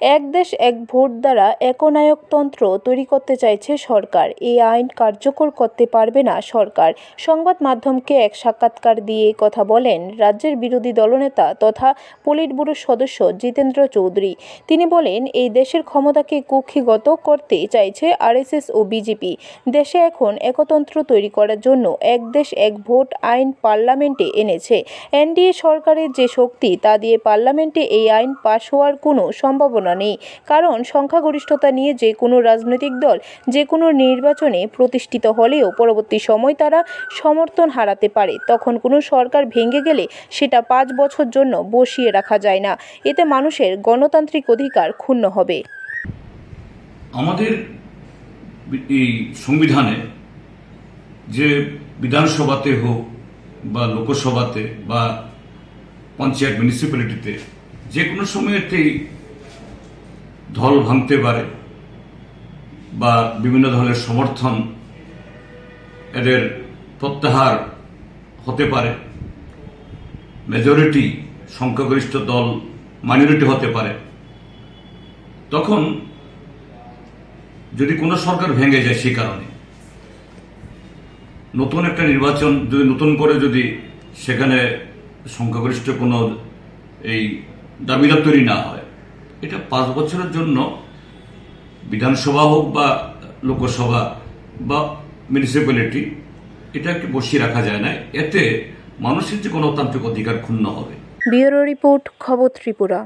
এক দেশ এক ভোট দ্বারা একনায়কতন্ত্র তৈরি করতে চাইছে সরকার। এই আইন কার্যকর করতে পারবে না সরকার। সংবাদ মাধ্যমকে এক সাক্ষাৎকার দিয়ে কথা বলেন রাজ্যের বিরোধী দলনেতা তথা পলিট ব্যুরোর সদস্য জিতেন্দ্র চৌধুরী। তিনি বলেন, এই দেশের ক্ষমতাকে কুক্ষিগত করতে চাইছে আরএসএস ও বিজেপি। দেশে এখন একতন্ত্র তৈরি করার জন্য এক দেশ এক ভোট আইন পার্লামেন্টে এনেছে। এনডিএ সরকারের যে শক্তি তা দিয়ে পার্লামেন্টে এই আইন পাশ হওয়ার কোনো সম্ভাবনা নেই। কারণ সংখ্যাগরিষ্ঠতা নিয়ে যে কোনো রাজনৈতিক দল যে কোনো নির্বাচনে প্রতিষ্ঠিত হলেও পরবর্তী সময় তারা সমর্থন হারাতে পারে। তখন কোনো সরকার ভেঙে গেলে সেটা 5 বছর জন্য বসিয়ে রাখা যায় না। এতে মানুষের গণতান্ত্রিক অধিকার ক্ষুণ্ণ হবে। আমাদের এই সংবিধানে যে বিধানসভাতে হোক বা লোকসভাতে বা পঞ্চায়েত মিউনিসিপ্যালিটিতে যে কোনো সময়তেই দল ভাঙতে পারে বা বিভিন্ন ধরনের সমর্থন এদের প্রত্যাহার হতে পারে, মেজরিটি সংখ্যাগরিষ্ঠ দল মাইনরিটি হতে পারে। তখন যদি কোনো সরকার ভেঙে যায় সেই কারণে নতুন একটা নির্বাচন যদি নতুন করে যদি সেখানে সংখ্যাগরিষ্ঠ কোনো এই দাবিদার তৈরি না হয়, এটা 5 বছরের জন্য বিধানসভা হোক বা লোকসভা বা মিউনিসিপ্যালিটি এটাকে বসিয়ে রাখা যায় না। এতে মানুষের যে গণতান্ত্রিক অধিকার ক্ষুণ্ণ হবে। ব্যুরো রিপোর্ট, খবর ত্রিপুরা।